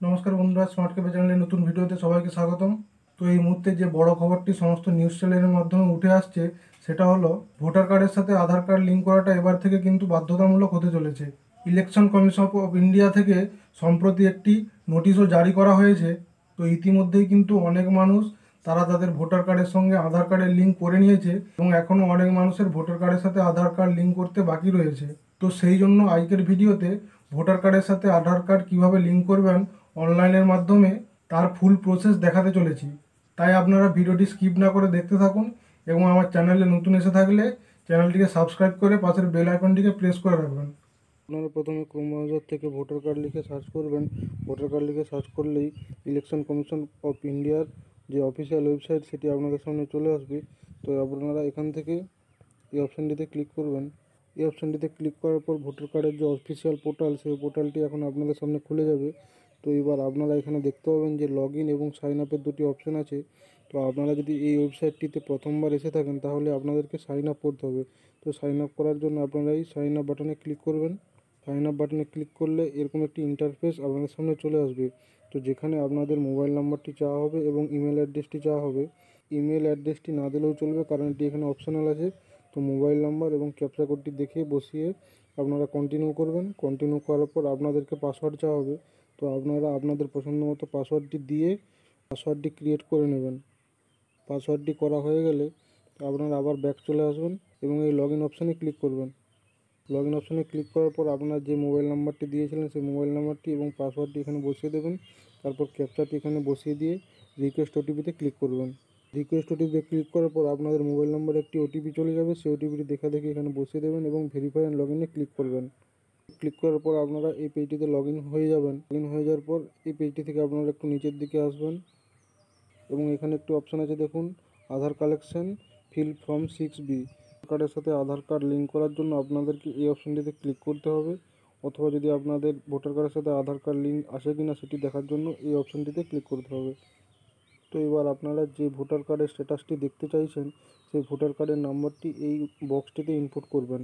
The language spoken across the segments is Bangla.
নমস্কার বন্ধুরা, স্মার্ট ক্যাফে চ্যানেলের নতুন ভিডিওতে সবাইকে স্বাগতম। তো এই মুহূর্তে যে বড় খবরটি সমস্ত নিউজ চ্যানেলের মাধ্যমে উঠে আসছে সেটা হলো ভোটার কার্ডের সাথে আধার কার্ড লিঙ্ক করাটা এবার থেকে কিন্তু বাধ্যতামূলক হতে চলেছে। ইলেকশন কমিশন অফ ইন্ডিয়া থেকে সম্প্রতি একটি নোটিশও জারি করা হয়েছে। তো ইতিমধ্যেই কিন্তু অনেক মানুষ তারা তাদের ভোটার কার্ডের সঙ্গে আধার কার্ডের লিঙ্ক করে নিয়েছে এবং এখনও অনেক মানুষের ভোটার কার্ডের সাথে আধার কার্ড লিঙ্ক করতে বাকি রয়েছে। তো সেই জন্য আজকের ভিডিওতে ভোটার কার্ডের সাথে আধার কার্ড কিভাবে লিঙ্ক করবেন অনলাইনের মাধ্যমে তার ফুল প্রসেস দেখাতে চলেছি। তাই আপনারা ভিডিওটি স্কিপ না করে দেখতে থাকুন এবং আমার চ্যানেলে নতুন এসে থাকলে চ্যানেলটিকে সাবস্ক্রাইব করে পাশের বেল আইকনটিকে প্রেস করে রাখবেন। আপনারা প্রথমে ক্রোম ব্রাউজার থেকে ভোটার কার্ড লিখে সার্চ করবেন। ভোটার কার্ড লিখে সার্চ করলেই ইলেকশন কমিশন অফ ইন্ডিয়ার যে অফিসিয়াল ওয়েবসাইট সেটি আপনাদের সামনে চলে আসবে। তো আপনারা এখান থেকে এই অপশানটিতে ক্লিক করবেন। এই অপশানটিতে ক্লিক করার পর ভোটার কার্ডের যে অফিসিয়াল পোর্টাল সেই পোর্টালটি এখন আপনাদের সামনে খুলে যাবে। তো এবার আপনারা এখানে দেখতে পাবেন যে লগ ইন এবং সাইন আপের দুটি অপশান আছে। তো আপনারা যদি এই ওয়েবসাইটটিতে প্রথমবার এসে থাকেন তাহলে আপনাদেরকে সাইন আপ করতে হবে। তো সাইন আপ করার জন্য আপনারা এই সাইন আপ বাটনে ক্লিক করবেন। সাইন আপ বাটনে ক্লিক করলে এরকম একটি ইন্টারফেস আপনাদের সামনে চলে আসবে। তো যেখানে আপনাদের মোবাইল নাম্বারটি চাওয়া হবে এবং ইমেল অ্যাড্রেসটি চাওয়া হবে। ইমেল অ্যাড্রেসটি না দিলেও চলবে, কারণ এটি এখানে অপশনাল আছে। তো মোবাইল নাম্বার এবং ক্যাপচা কোডটি দেখে বসিয়ে আপনারা কন্টিনিউ করবেন। কন্টিনিউ করার পর আপনাদেরকে পাসওয়ার্ড চাওয়া হবে। তো আপনারা আপনাদের পছন্দ মতো পাসওয়ার্ডটি দিয়ে পাসওয়ার্ডটি ক্রিয়েট করে নেবেন। পাসওয়ার্ডটি করা হয়ে গেলে আপনারা আবার ব্যাক চলে আসবেন এবং এই লগ ইন অপশানে ক্লিক করবেন। লগ ইন অপশানে ক্লিক করার পর আপনার যে মোবাইল নাম্বারটি দিয়েছিলেন সেই মোবাইল নাম্বারটি এবং পাসওয়ার্ডটি এখানে বসিয়ে দেবেন। তারপর ক্যাপচাটি এখানে বসিয়ে দিয়ে রিকোয়েস্ট ওটিপিতে ক্লিক করবেন। রিকোয়েস্ট ওটিপিতে ক্লিক করার পর আপনাদের মোবাইল নম্বরে একটি ওটিপি চলে যাবে। সেই ওটিপিটি দেখা দেখে এখানে বসিয়ে দেবেন এবং ভেরিফাই অ্যান্ড লগ ইনে ক্লিক করবেন। ক্লিক করার পর আপনারা এই পেজটিতে লগ ইন হয়ে যাবেন। লগ ইন হয়ে যাওয়ার পর এই পেজটি থেকে আপনারা একটু নিচের দিকে আসবেন এবং এখানে একটি অপশান আছে, দেখুন আধার কালেকশন ফিল ফর্ম 6B। কার্ডের সাথে আধার কার্ড লিঙ্ক করার জন্য আপনাদেরকে এই অপশানটিতে ক্লিক করতে হবে, অথবা যদি আপনাদের ভোটার কার্ডের সাথে আধার কার্ড লিঙ্ক আসে কি না সেটি দেখার জন্য এই অপশানটিতে ক্লিক করতে হবে। তো এবার আপনারা যে ভোটার কার্ডের স্ট্যাটাসটি দেখতে চাইছেন সেই ভোটার কার্ডের নাম্বারটি এই বক্সটিতে ইনপুট করবেন।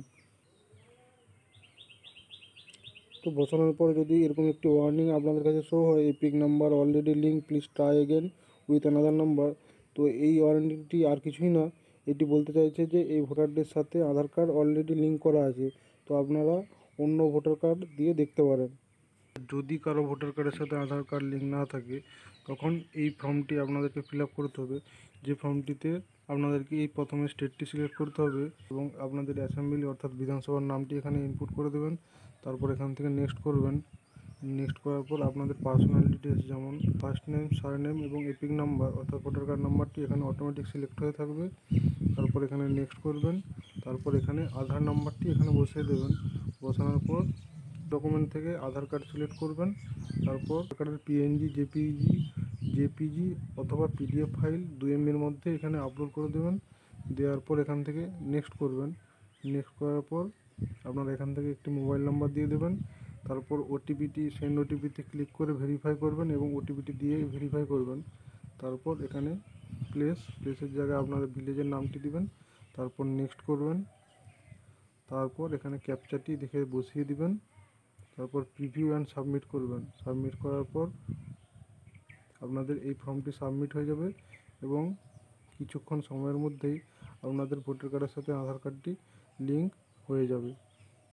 তো বসানোর পরে যদি এরকম একটি ওয়ার্নিং আপনাদের কাছে শো হয়, epic number already link, please try again with another number. তো এই ওয়ারেন্টিটি আর কিছুই না, এটি বলতে চাইছে যে এই ভোটারদের সাথে আধার কার্ড অলরেডি লিঙ্ক করা আছে, তো আপনারা অন্য ভোটার কার্ড দিয়ে দেখতে পারেন। যদি কারো ভোটার কার্ডের সাথে আধার কার্ড লিঙ্ক না থাকে তখন এই ফর্মটি আপনাদেরকে ফিল আপ করতে হবে। যে ফর্মটিতে আপনাদেরকে এই প্রথমে স্টেটটি সিলেক্ট করতে হবে এবং আপনাদের অ্যাসেম্বলি অর্থাৎ বিধানসভার নামটি এখানে ইনপুট করে দেবেন। তারপর এখান থেকে নেক্সট করবেন। নেক্সট করার পর আপনাদের পার্সোনাল ডিটেলস যেমন ফার্স্ট নেম, সারনেম এবং এপিক নাম্বার অর্থাৎ ভোটার কার্ড নাম্বারটি এখানে অটোমেটিক সিলেক্ট হয়ে থাকবে। তারপর এখানে নেক্সট করবেন। তারপর এখানে আধার নাম্বারটি এখানে বসিয়ে দেবেন। বসানোর পর ডকুমেন্ট থেকে আধার কার্ড সিলেক্ট করবেন। তারপর আধার কার্ডের পিএনজি, জেপিজি অথবা পিডিএফ ফাইল 2 MBর মধ্যে এখানে আপলোড করে দেবেন। দেওয়ার পর এখান থেকে নেক্সট করবেন। নেক্সট করার পর আপনারা এখান থেকে একটি মোবাইল নাম্বার দিয়ে দেবেন। তারপর ওটিপিটি সেন্ড ওটিপিতে ক্লিক করে ভেরিফাই করবেন এবং ওটিপিটি দিয়ে ভেরিফাই করবেন। তারপর এখানে প্লেসের জায়গায় আপনাদের ভিলেজের নামটি দিবেন। তারপর নেক্সট করবেন। তারপর এখানে ক্যাপচাটি দেখে বসিয়ে দিবেন। তারপর প্রিভিউ অ্যান্ড সাবমিট করবেন। সাবমিট করার পর আপনাদের এই ফর্মটি সাবমিট হয়ে যাবে এবং কিছুক্ষণ সময়ের মধ্যেই আপনাদের ভোটার কার্ডের সাথে আধার কার্ডটি লিঙ্ক হয়ে যাবে।